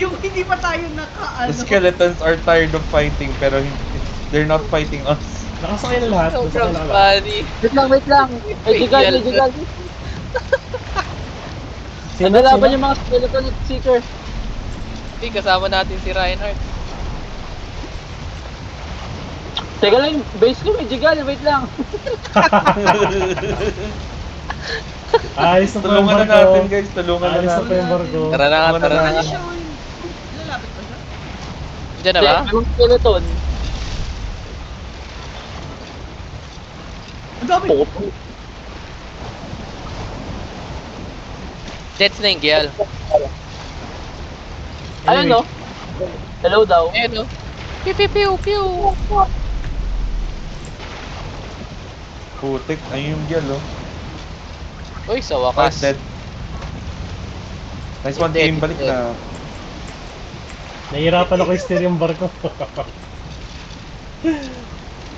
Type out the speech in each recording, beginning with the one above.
Yung hindi pa tayo The skeletons are tired of fighting, pero they're not fighting us. Nakasakay na lahat. Sobrang Nasakay na lahat. funny. Wait lang. May jigal, may jigal. Naglalaban yung mga skeleton at seeker. Hey, kasama natin si Reinhardt. Teka lang, base ko may jigal, wait lang. Ayos na po yung Tulungan na barko. natin guys, tulungan na Ayos na po natin. yung barko. Tara na nga, tara na Ano nga. siya? Lalapit pa siya? Diyan na ba? May mga skeleton. Ang dami. Deads na yung gyal. Ayun no? Hello daw. Ayun o. Pew pew pew pew. Putik, ayun yung gyal oh. Uy, sa Ah, wakas. dead. Nice one Dead, team, balik dead. na. Nahihirapan ako i-steer yung barko.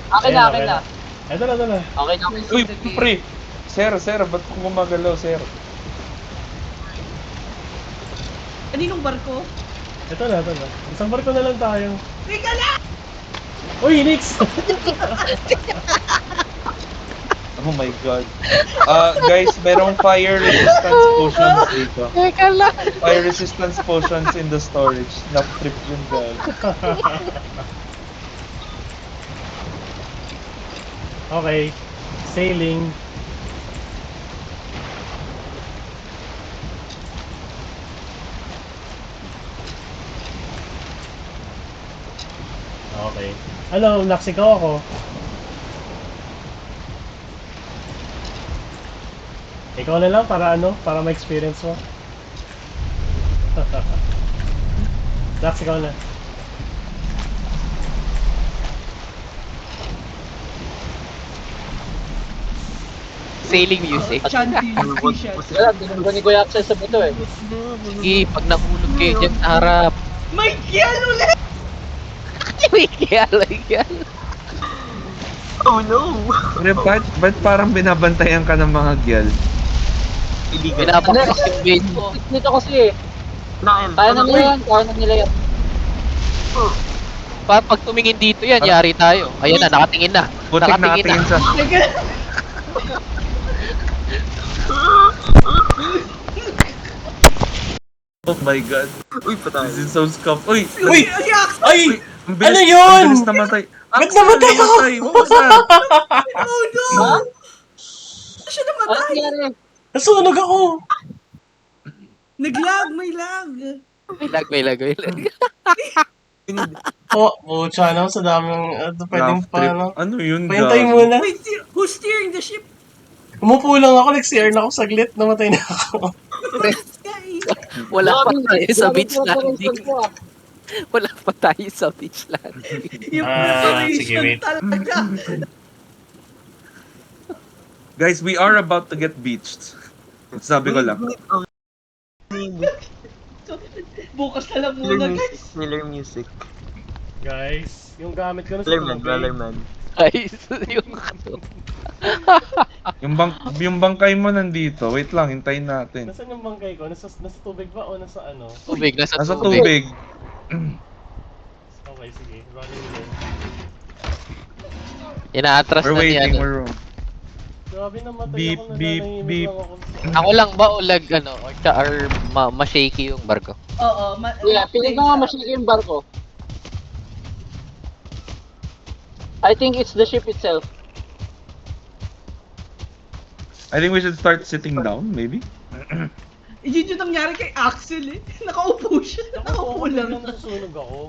Akin na, akin na. Ito na, ito na. Okay na. Uy, pre! Sir, ba't kung gumagalaw, sir? Kaninong barko? Ito na, ito na. Isang barko na lang tayo. Teka lang! Uy, Nix! Oh my god. Guys, merong fire resistance potions dito. Teka lang. Fire resistance potions in the storage. Na-trip yun, guys. Okay. Sailing. Okay. Hello, naksigaw ako. Ikaw na lang para ano? Para ma-experience mo. Nax, ikaw na. Sailing music. Chanting official. Wala, binunggan ni Kuya Axel sa buto eh. Sige, pag nahulog kayo dyan sa harap. May gyal ulit! May gyal, may gyal. Oh no! Pero ba't parang binabantayan ka ng mga gyal? Pinapakpak yung base mo. Dito kasi eh. Kaya na nila yan, kaya na nila yan. Pag tumingin dito yan, yari tayo. Ayun na, nakatingin na. Putik Nakatingin nakatingin sa... Teka lang. Oh my god. Uy, patay. This is so scuffed. Uy! Uy! Yak! Ay! Ang bilis, Ano yun? Ang bilis namatay. Ba't namatay ako? What was that? Oh no! Ha? Siya Ano namatay! nangyari? Nasunog ako! Naglag, may lag. May lag. Oh, channel sa daming pwedeng Laugh trip. pa, no? Ano yun, Pahintay gago? muna. Wait, who's steering the ship? Umupo lang ako, nag-CR na ako saglit, namatay na ako. Guys, Wala pa Grabe, tayo sa grabe beach preparation landing. ko, ah. Wala pa tayo sa beach landing. yung Sige, wait. talaga. Guys, we are about to get beached. Sabi ko lang. Bukas na lang muna, guys. Miller music. Guys, yung gamit ko na sa Wellerman. Guys, yung Yung bangkay mo nandito. Wait lang, hintayin natin. Nasaan yung bangkay ko? Nasa tubig ba o nasa ano? tubig, nasa Nasa tubig. tubig. Okay, sige. Running in. Inaatras We're na niya. waiting, we're wrong. Grabe namatay Beep, ako, beep, nananahimik beep. lang ako. Ako lang ba o lag ano, or ma-shaky yung barko? Oo, Yeah, piling ko nga masyiki yung barko. I think it's the ship itself. I think we should start sitting down, maybe? Yun yung nangyari kay Axel eh. Nakaupo siya. Nakaupo lang. Nasusunog ako.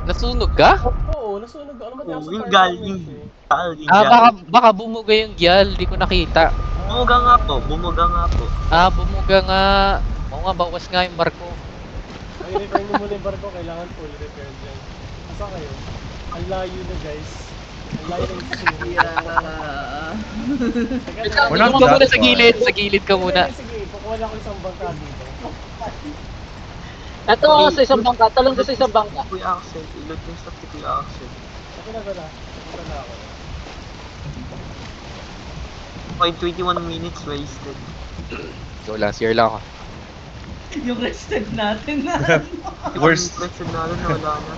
Nasunog ka? Oo, nasunog ako. Namatay ako sa Yung fire galing. element eh. Baka bumuga yung gyal, di ko nakita. Bumuga nga po. Bumuga nga. Oo nga, bawas nga yung barko. Ay, repair nyo muna yung barko. Kailangan full repair dyan. Asa kayo? Ang layo na guys. Ang layo na yung Yeah. We're not Doon ka muna that sa gilid, sa gilid ka muna. Sige, kukuha na ako isang bangka dito. Ito ako sa isang bangka. Talong ko sa isang bangka. Kuya Axel, ilot yung sa Kuya Axel. Ito na pala. Ito na ako. 21 minutes wasted. Ikaw lang, share lang ako. Yung rested natin na Worst. Impression natin na wala na.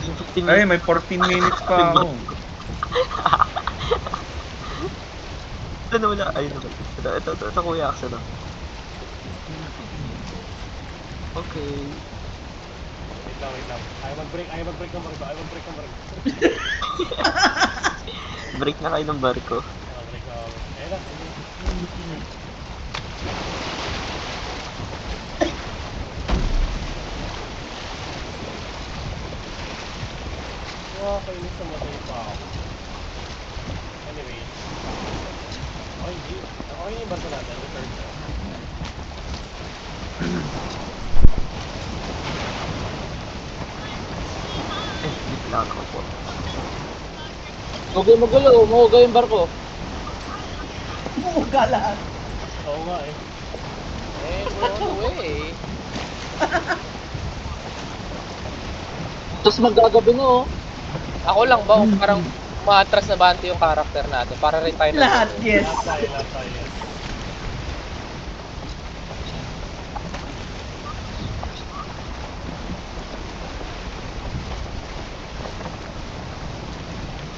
Yung 15 Ay, minutes. may 14 minutes pa ako. Ito na wala. Ayun naman. Ito kuya Axel lang. Okay. Wait lang. Ayaw mag-break ng barko. Break na kayo ng barko. Break na. Ayun na, sige. Kainis na matay pa ako. Anyway. Okay yung barko natin. Return na. Dito lang ako po. Magulo yung barko. buuga lahat. Oo nga eh. And we're on the way. Tapos magagabi na oh. Ako lang ba, o parang maatras na bante yung character natin? Para rin tayo Lahat, yes. Lahat tayo, yes.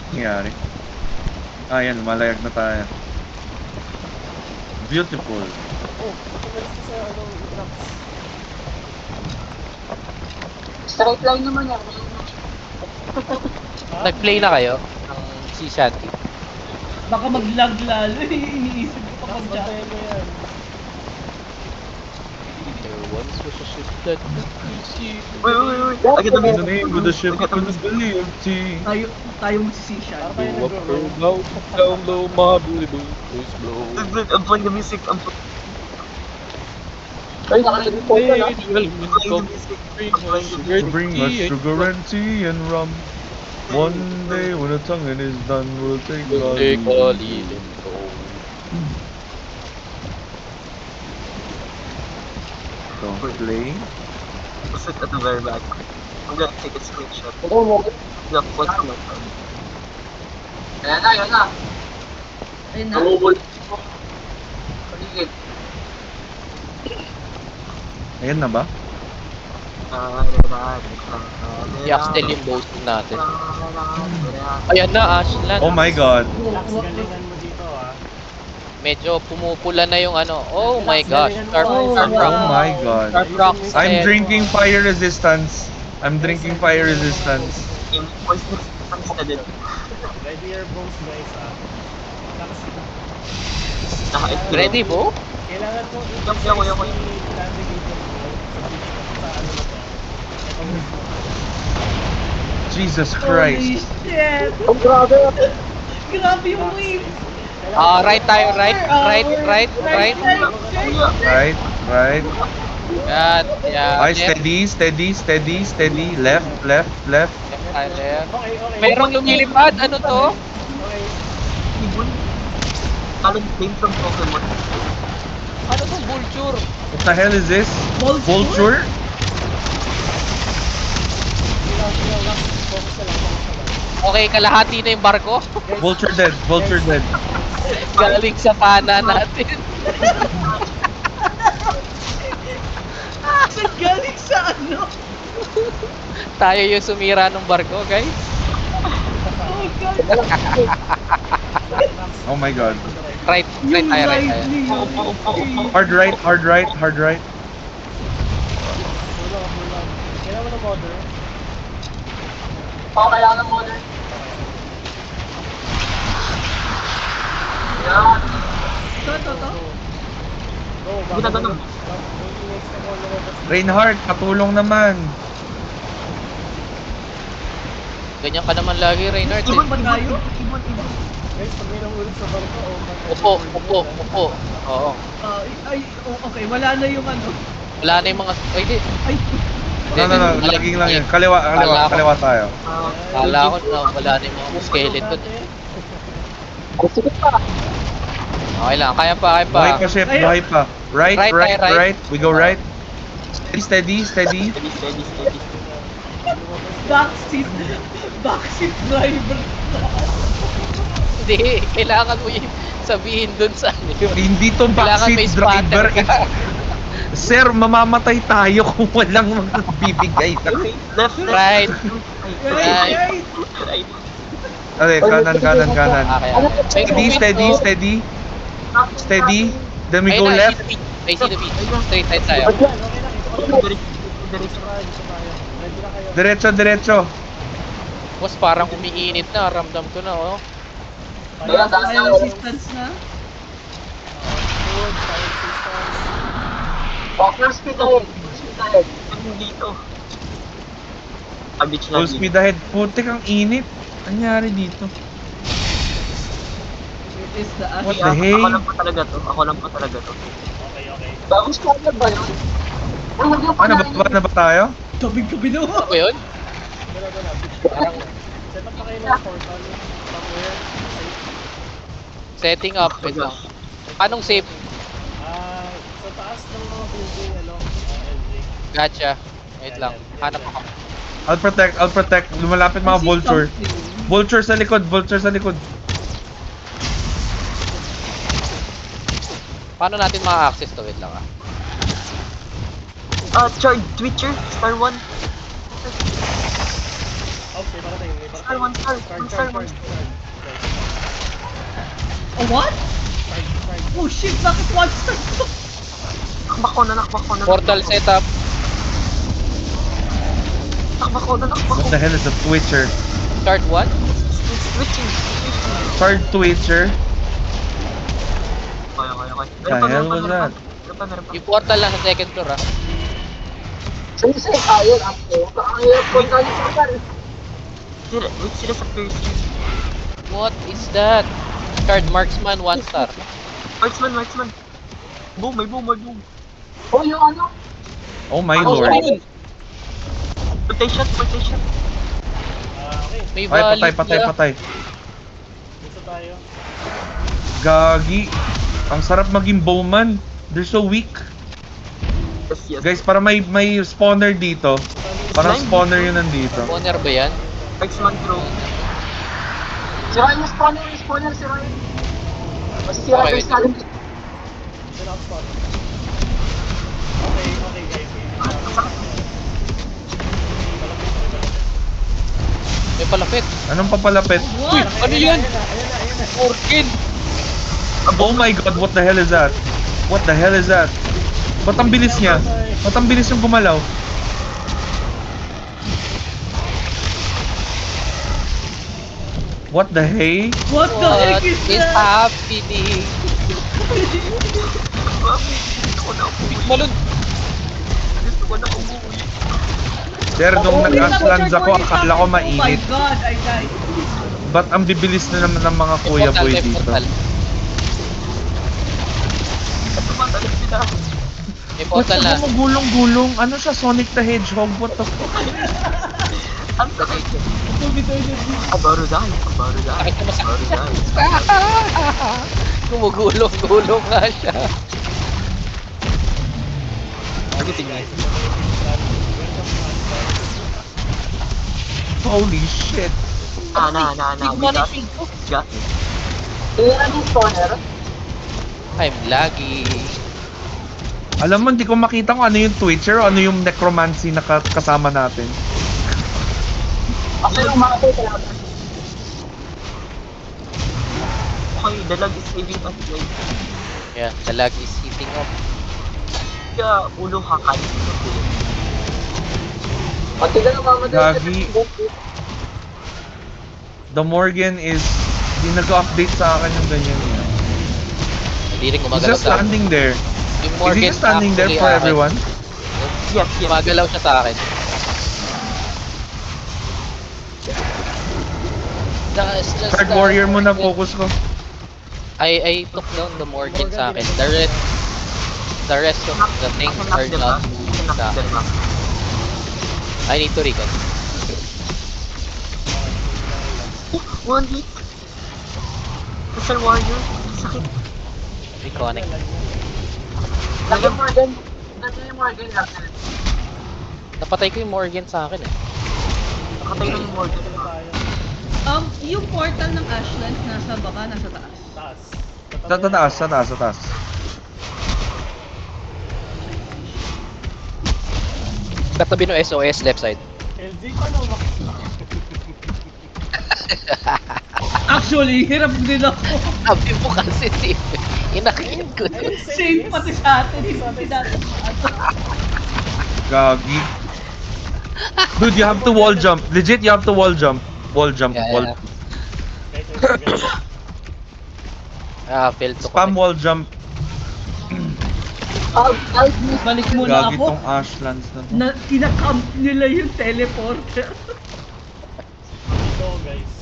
Nangyari. Ayan, malayag na tayo. Beautiful. Oh, tumalis ka sa drops. Straight line naman yan. Ha? Nag-play na kayo ng Sea Shanty? Baka mag-lag lalo. Iniisip ko pa Tapos mag bantayan mo yan. There once was a ship that could see. Wait. Agad na In the name of the ship, I couldn't believe tea. Tayo magsisisyan. Para tayo Go up, nag-grow. go down low, my booty boys blow. Ang fun the music. Ang fun Ay, nakaligid po yun ah. the music. To bring us sugar and tea and rum. One day when the tonguing is done, we'll take We'll our take leave. all even go. Don't play. Sit at the very back. I'm gonna take a screenshot. Ito mo. Yeah, what's my phone? Ayan na. Ayun na. Namubul. Paligid. Ayan na ba? I-axtel yung boasting natin. Ayan na, Ashland. Oh my god. Relax, galingan mo dito ah. Medyo pumupula na yung ano. Oh my gosh. Sharp Oh, rock. Oh my god. Sharp rocks. I'm ahead. drinking fire resistance. I'm drinking fire resistance. Yung voice mix na din. Ready your bones guys ah. Ready, bro? Kailangan ko Kuya. navigator ko sa ano na to. Jesus Holy Christ. shit! Oh, grabe. Grabe yung wave! Right tayo, right. Right. Right. Yan, yan. Ay, Left, steady. Left. left tayo, left. Okay. Merong lumilipad. Ano to? Okay. Ibon. Talon flame from Pokemon. Ano to? Vulture. What the hell is this? Vulture? Relax. Focus na lang. Okay, kalahati na yung barko. Vulture dead. Galing sa pana natin. Saan galing sa ano? Tayo yung sumira ng barko, guys. Oh god! Oh my god. Right Yung tayo. ride niyo. Hard right. Pulang. Kailangan mo ng modder. Kailangan ng modern. Yan. To. Go, Ginaganon. Reinhardt, patulong naman. Ganyan ka naman lagi, Reynard. Ibon ba tayo? Guys, pag may nahulog sa barko, Upo. Oo. Okay, wala na yung ano. Wala na yung mga... Ay, di. Ay, No, laging lang yan. Kaliwa tayo. Kala ko na wala na yung mga skeleton. Sige pa. Okay lang, kaya pa. Buhay pa, chef. Buhay pa. Right. Right. We go right. Steady. Steady. backseat driver. Hindi, kailangan mo yung sabihin dun sa ano yun. Hindi to Kailangan may backseat driver. spotter ka. Sir, mamamatay tayo kung walang magbibigay na. Left, Right. Right. Right. Okay, kanan. Okay. Steady. Steady. Then we Ayun go na, left. I see the beach. Straight ahead tayo. Okay na, ito ko lang. Diretso. Gusto tayo. Ready na kayo. Diretso. Boss, parang umiinit na. Ramdam ko na, oh. Fire resistance na. Forward, fire resistance. Full speed ahead. Ano dito? Beach na Full speed ahead. Putik ang init. Anyari dito? It is the What ash. the hey? Ako lang pa talaga to. Okay. Bagong scanner ba yun? Ano, baba na ba tayo? Gabi na. Ano ba yun? Wala. Parang Set up na kayo ng portal. Somewhere. setting up. Wait lang. Anong safe? Sa taas ng mga building, LG. Gotcha. Wait lang. Hanap ako. I'll protect. Lumalapit mga vulture. Vulture sa likod. Paano natin ma-access to? Wait lang, ah. Charge, Twitcher, star 1. Okay, parating. Star 1, star 1. Oh, what? Oh shit, bakit one star? Nakbak ko na. Portal setup. Nakbak ko na. What the hell is a Twitcher? Start 1. Switching. Charge Twitcher? Okay. The hell was that? Meron pa. Yung portal lang sa second floor, ah. Sige, ayun. Ang hirap ko na yung portal. Wait sila sa piercing. What is that? Card marksman 1 star. Marksman. Boom. Oh, yung ano? Oh my lord. Rotation. Okay, May Ay, valid patay. dito tayo. Gagi. Ang sarap maging bowman. They're so weak. Yes. Guys, para may spawner dito. Parang spawner yun nandito. Owner ba yan? Marksman throw. Sirain yung spawner, sirain. Masisira Okay, yung scanner. Set up spot. Okay, guys. May palapit. Anong papalapit? Uy, ano yan? Ayan na. Orkin! Oh my god, what the hell is that? Ba't ang bilis niya? Ba't ang bilis yung gumalaw? What the hey? What the heck is is that? happening? Malun. Malun! Gusto ko na umuwi. Sir, nung Wait lang, nag-lands ako, Charge, akala ko Oh my mainit. god, I died. Ba't ang bibilis na naman ng mga kuya boy May dito? portal. Tumatalit sila. May Ba't portal na. siya gumugulong-gulong? Ano siya, Sonic the Hedgehog? What the fuck? Ang sakit. Abaruzay. Sakit na masakit. Gumugulong-gulong nga siya. Tingnan. Holy shit. Na. Got it. Sirain yung spawner. I'm laggy. Alam mo, hindi ko makita kung ano yung Twitcher o ano yung necromancy na kasama natin. Kasi yung mga ito, talaga. Okay, the lag is saving us. Yeah, the lag is heating up. Kaya ulo hakan. Pag tiga na mamadali. Gagi. The Morgan is hindi nag-update sa akin yung ganyan niya. Hindi rin He's gumagalaw just sa akin. standing there. Yung Is he Morgan just standing there actually for akin. everyone? Yes. Gumagalaw siya sa akin. That's just Card warrior mo na focus ko. I took down the Morgan sa akin. The rest of the things are not sa akin. I need to recon. One hit. Special warrior. Sakit. Reconic. Lagyan Morgan. Lagyan yung Morgan natin. Napatay ko yung Morgan sa akin eh. Nakatay na yung Morgan. Yung portal ng Ashlands nasa baba, nasa taas. Taas. Sa taas. Katabi ng SOS, left side. LG, paano ba? Actually, hirap din ako. Sabi mo kasi, Steve. Inakit ko na. Same pati sa atin. Hindi natin Gagi. Dude, you have to wall jump. Legit, you have to wall jump. Wall jump. Yeah, Wall. yeah. Guys, Failed to Spam connect. wall jump. Guys, Balik muna Gagi ako. tong Ashlands na to. Na kinacamp nila yung teleporter. dito, guys.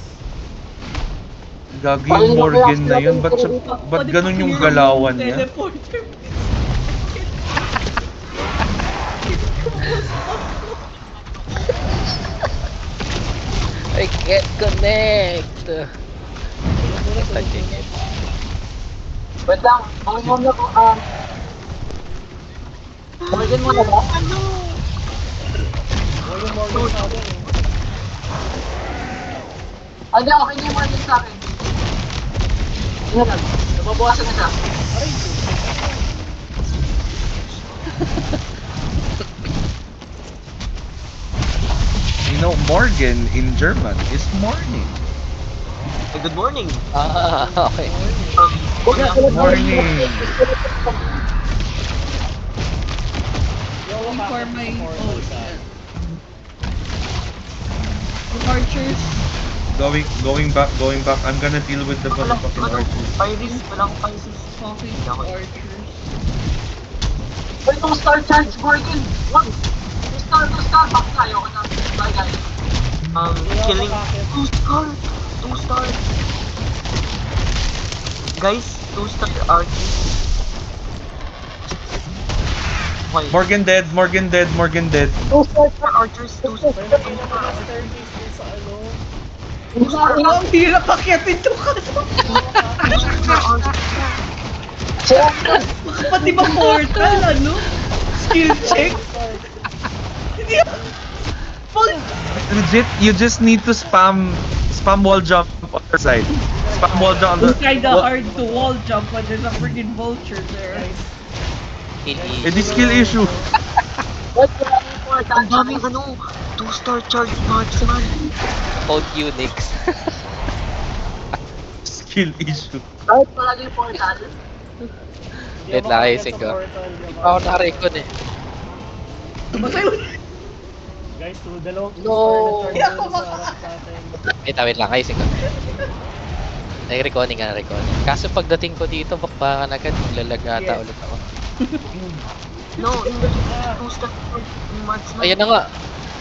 Gagi yung Morgan na yun. Ba't ganun yung galawan niya? Teleporter. I can't connect. Touching it. wait lang. Ang muna ko, Morgan mo na ba? Wala yung Morgan sa atin. Hindi, okay na yung Morgan sa akin. Ano lang, nababawasan na siya. Aray, You know, Morgan in German is morning. Hey, good morning. Okay. Morning. yung For wakakit my sa portal own. sa Yung archers. Going back. I'm gonna deal with the motherfucking archers. Pirates, wala akong pirates. Fucking Okay. archers. Wait, 2-star charge, Morgan! 2-star! Bakit tayo ka na? Bye, guys. Killing 2-star. Guys, 2-star archers. Okay. Morgan dead. 2-star charge! Archers, 2-star. may nakita ka staircase din sa ano. Ang hirap akyatin to kaso. Sira na! Pati ba portal, ano? Skill check? Hindi Legit, you just need to spam wall jump on the side. Spam wall jump on It's the kinda hard to wall jump when there's a freaking vulture there. Eh, di skill issue. Wait, wala yung portal. Ang daming 2-star charge marksman. Code Unix. Skill issue. Kahit wala yung portal. Wait lang, ayusin ko. Hindi pa ako nakarecon eh. Masay Guys, dalawang No. 2-star na turn sa harap natin. Wait lang, ayusin ko. Nag-reconing ka na reconing. Kaso pagdating ko dito, bakbakan agad. Maglalag ata ulit ako. No, hindi. 2-star marksman. Ayan na nga.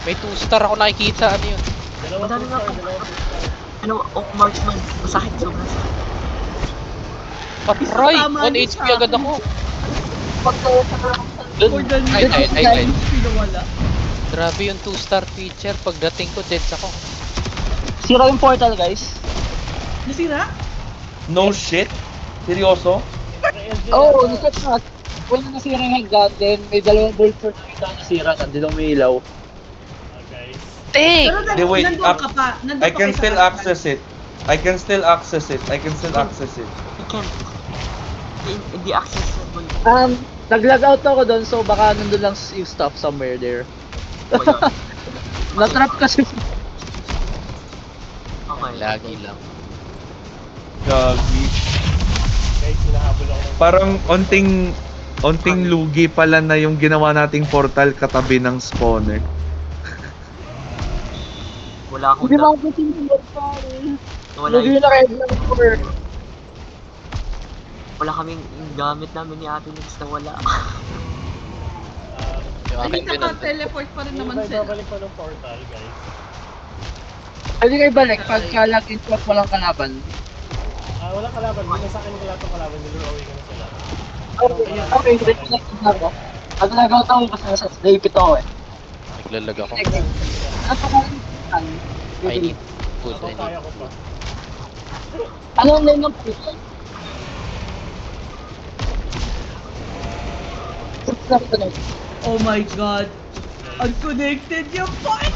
May 2-star ako nakikita. Ano yun? Dalawang Madami nga 2-star, po. dalawang 2-star. Ano, oak marksman. Masakit, sobrang sakit. Patray! Tama 1 din HP sa agad akin. ako. Pag tayo sa For Dun, the ay. pinawala. Grabe yung 2-star feature. Pagdating ko, dead ako. Sira yung portal, guys. Nasira? No shit? Seryoso? Kay LG Oo, yata. nikat na. Wala nasira yung hanggang, then may dalawang vulture na nasira, nandun ang ilaw. Guys. Dang! Pero They wait, nandun ka pa. Nandun I ka can pa sa still harapan. access it. I can still access it. You can't. Hindi accessible. Nag-log out ako doon, so baka nandun lang yung stuff somewhere there. Wala. Na-trap kasi. Okay. Lagi lang. Gagi. Guys, hinahabol ako ng... Parang onting lugi pala na yung ginawa nating portal katabi ng spawner. Wala akong Hindi da. mo ako sinunod pa rin. Wala Hindi yung, na red lang for. wala kaming yung gamit namin ni Ate Nix na wala. Yung Ay, akin din nandun. naka-teleport pa rin Hindi naman ba sila. ibabalik pa ng portal, guys? Pwede kayo balik pagka login ko walang kalaban. Walang kalaban. Hindi na sa akin yung lahat ng kalaban. Nilurawin ko na sila. Okay, reconnect na ako. Pag nag-out ako kasi nasa David ako eh. Naglalag ako. Ano pa kung I need food. Ako, kaya ko pa. Anong name ng puto? Oh my god. Unconnected yung point!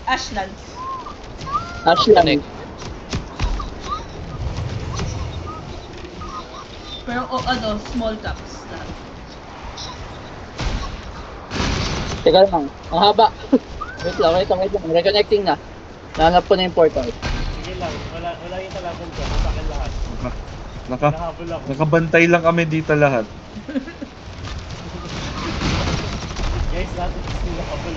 Ashlands. Ashland. Pero ano, small caps na. Teka lang, ang haba. Wait lang. Reconnecting na. Nahanap ko na yung portal. Sige lang, wala yung kalaban ko. Sa akin lahat. Naka, Nahabol ako. nakabantay lang kami dito lahat. Guys, lahat ito sila habol.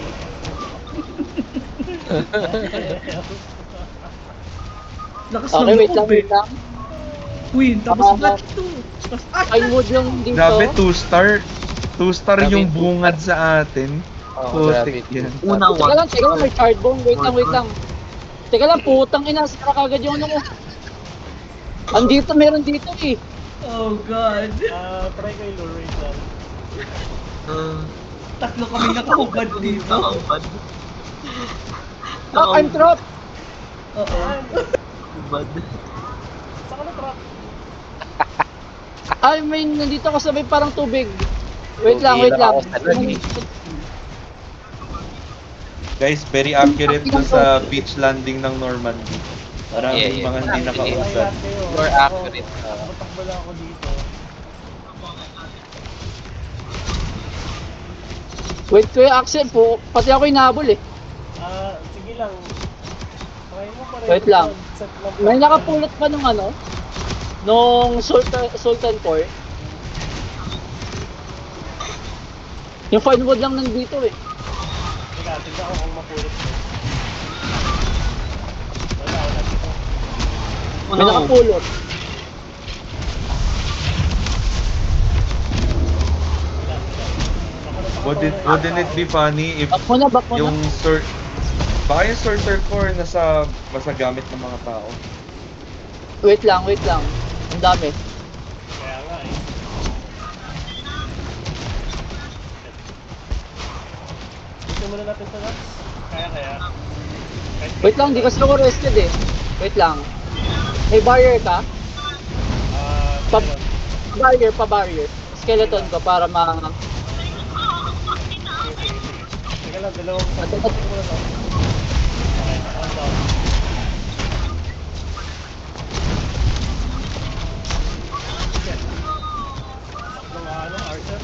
Lakas Okay, ng wait loob, lang. Queen, tapos Ah, Black 2. Tapos Pinewood yung dito. Grabe, 2-star. 2-star Grabe, yung 2-star. bungad sa atin. Oh, Putik grabe. yan. Una, Teka lang, may charge bomb. Wait lang. Teka lang, putang ina. Sira kagad yung ano ko. Andito, meron dito eh. Oh God. Try ko yung lure rate lang. Tatlo kami nakahubad dito. Nakahubad. I'm trapped. Oo. Nakahubad. Saan ka na-trap? Ay, may nandito ako sa may parang tubig. Wait lang. Ako sa lagi. Guys, very accurate to sa beach landing ng Normandy. Maraming Yeah, yeah. mga hindi Ay, nakausad. lahat kayo. More Ako, accurate. Matakbo lang ako dito. Wait, Kuya Axel po. Pati ako inahabol eh. Sige lang. Try mo pa rin. Wait lang. Set lang. May nakapulot pa nung ano? Nung Sultan Port. Yung Pinewood lang nandito eh. Teka, tignan ko kung mapulot ko. Wala dito. May nakapulot. Wouldn't it be funny if Back mo na. yung baka yung sorcerer core nasa gamit ng mga tao? Wait lang. Ang dami. Kaya nga eh. Gusto muna natin sa nuts? Kaya. Wait lang, di kasi ako rested eh. Wait lang. May barrier ka? Sige lang. Pa-barrier. Skeleton ko para Teka lang, dalawang Teka muna to. Okay, one down. Shit. Sakto nga Archer.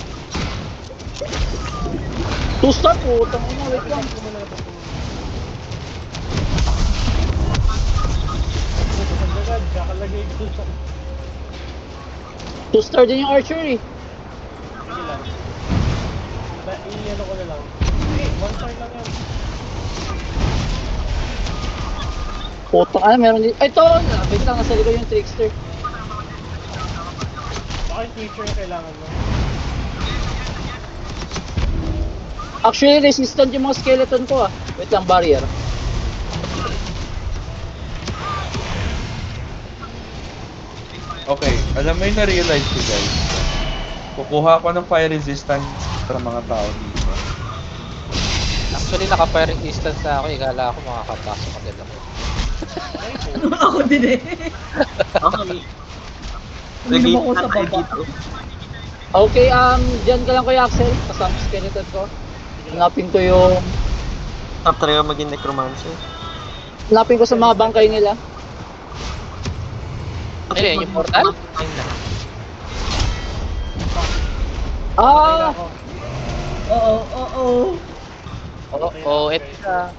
2-star po. Tangina, wait lang. Ito muna ito. Agad, kakalagay ko lang. 2-star din yung archery. Sige lang. I-ano ko na lang. One star lang yan. Putang meron din. Ay, ito! Wait lang, nasa likod yung trickster. Baka yung teacher yung kailangan mo. Actually, resistant yung mga skeleton ko ah. Wait lang, barrier. Okay, alam mo yung na-realize ko guys. Kukuha ako ng fire resistance sa mga tao dito. Actually, naka-fire resistance na ako. Ikala ako makakapasok agad ako. Ako din eh. Okay. Uminom ako sa tayo baba. dito. Okay, dyan ka lang Kuya Axel. Kasama skeleton ko. Hanapin ko yung... Top 3 ako maging necromancer. Hanapin ko sa mga bangkay nila. Ayun, yung portal? Ah! Oo. Oo, eto na.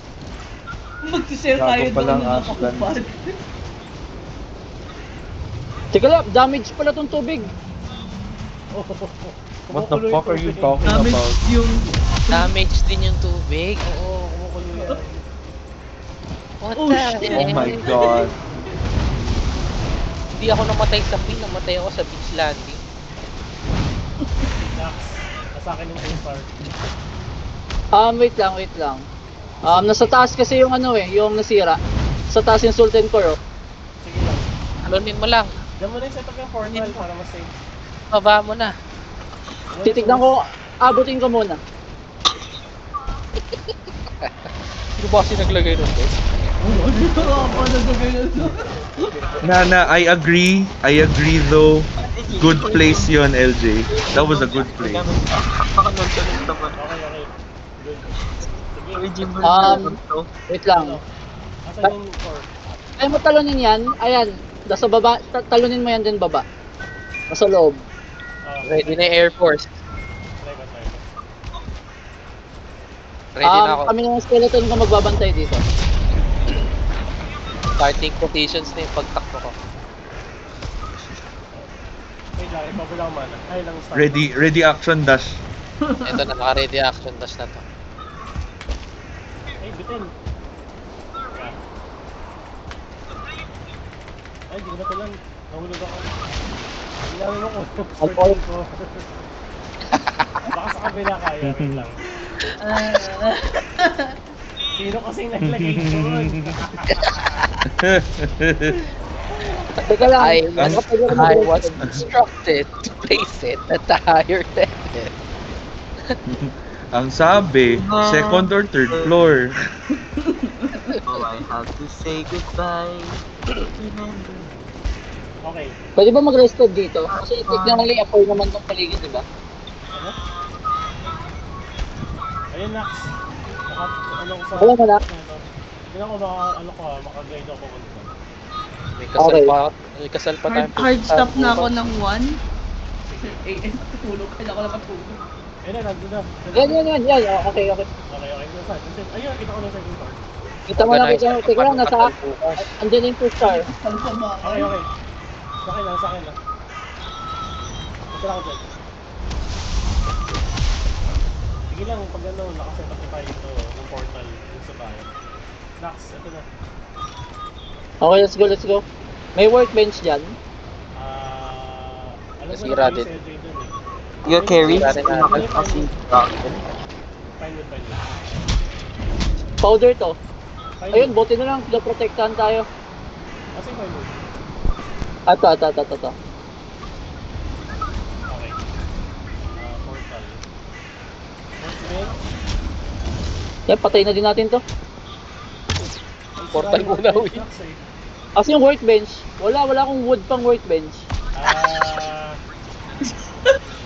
Magsisell tayo Gago pa doon lang, ng Aslan. nakahubad. Teka lang, damage pala tong tubig. What the fuck are you talking Damage about? yung... Damage din yung tubig. Oo, kumukulo yan. What Oh, the shit. Oh heck? my god. Hindi ako namatay sa pin, namatay ako sa beach landing. Nax. Nasa akin yung 2 star. Wait lang. Nasa taas kasi yung ano eh, yung nasira. Sa taas yung Sultan Core oh. Sige lang. Alunin mo lang. Diyan mo na yung set up yung portal para mas safe. Baba mo na. Titignan ko, abutin ko muna. Hindi ba kasi naglagay nun, guys? Nana, I agree though. Good place yun, LJ. That was a good place. Baka nonchalant naman. Okay. Good. Sige. Uy, Jimbo, Wait lang. Asan yung 4? Ay mo talunin yan, ayan. Nasa baba, talunin mo yan din baba. Nasa loob. Ready na Air Force. Try ko. Ready na ako. Kami ng skeleton ko magbabantay dito. Starting positions na yung pagtakbo ko. Wait lang, recover lang mana. Ay lang start. Ready action dash. Ito na, naka-ready action dash na to. Ay, bitin. Yeah. Ay, di ko na tulan. Nahulog ako. Kailangan mo ko. Starting ko. Baka sa kabila kaya. Wait lang. Sino kasing naglagay doon? Teka lang. I was instructed to place it at the higher level. Ang sabi, second or third floor. Oh, I have to say goodbye. Remember. Okay. Pwede ba mag-restore dito? Kasi technically, afford naman tong paligid, di ba? Ano? Ayun, Nax. Ano ko sa... Wala mo na. Tingnan ko maka-guide ako kung ano. May kasal Okay. pa, may kasal pa tayong Hard stop na ako bukas. ng 1. Eh, natutulog. Kailangan ko lang matulog. Ayun na, nandun na. Yan. Okay. Okay. Nasaan? Ayun, kita ko na sa second floor. Kita mo na, Teka lang, nasa... bukas. Andyan na yung 2-star. Saan pa ba? Okay. Sa akin lang. Ito lang ako dyan. Sige lang, pag ano, nakaset up na tayo ito ng portal dun sa bayan. Nax, ito na. Okay, let's go. May workbench dyan. Alam ko Nasira na din. si LJ dun eh. You carry? Sorry, man. Kasi rocket. Fine wood. Powder to. Fine Ayun, wood. buti na lang. Pinaprotektahan tayo. Kasi fine wood. Ito. Okay. Portal. Workbench. Yan, patay na din natin to. Ay, Portal sira yung muna, workbench, uy. Nax, eh. Kasi yung workbench, wala akong wood pang workbench.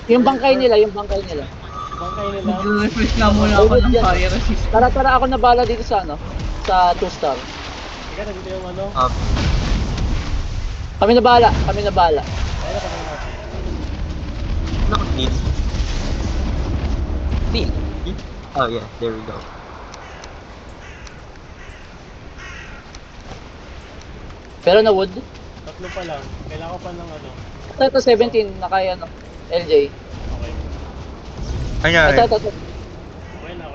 Yung bangkay nila. Bangkay nila. Mag-refresh nga muna ako ng fire resist. Tara, ako na bala dito sa sa 2-star. Teka, nandito yung ano. Kami na bala. Ayun na, patay natin. Need. Deal. Oh yeah, there we go. Pero na wood. Tatlo pa lang. Kailangan ko pa ng ano. Ito 17 na kaya LJ. Okay. Kanyari. Ito. Okay na.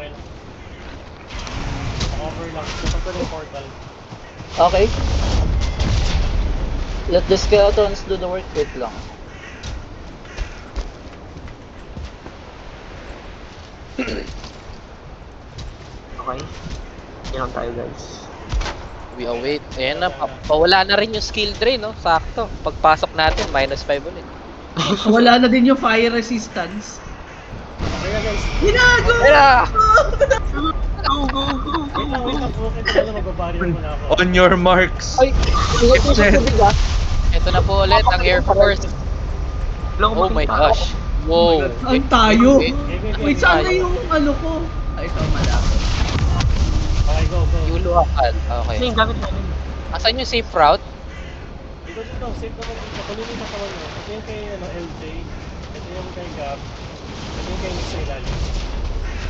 Cover lang. Dapat ko na yung portal. Okay. Let the skeletons do the work. Wait lang. Okay. Yan tayo guys. We await. Ayan na, pawala na rin yung skill drain, no? Sakto. Pagpasok natin, -5 ulit. Wala na din yung fire resistance. Okay na guys. Ginago! Ayan! Go! Wait lang. Ito na magbabarrier muna ako. On your marks. Ay, hindi ko sa tubig ah. Ito na po ulit ang Air Force. Oh my gosh. Wow. Ang tayo! Wait, Wait, saan na yung ano ko? Ay, ito, malapit. Okay, go. Yuluakan. Kasi Okay. yung gamit namin. Asan yung safe route? Dito. Safe naman dito. Kunin yung katawan nyo. Ito yung kay LJ. Ito yung kay Gab. Ito yung kay Nick sa ilalim.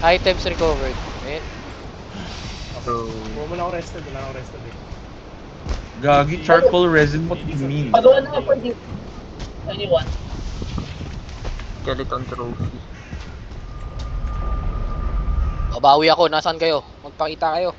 Items recovered. Eh, So, Huwag mo na ako rested. Wala na ako rested eh. Gagi, charcoal resin, what do you mean? Pagawa na ako dito. Anyone? skeleton trophy. babawi ako. Nasaan kayo? Magpakita kayo.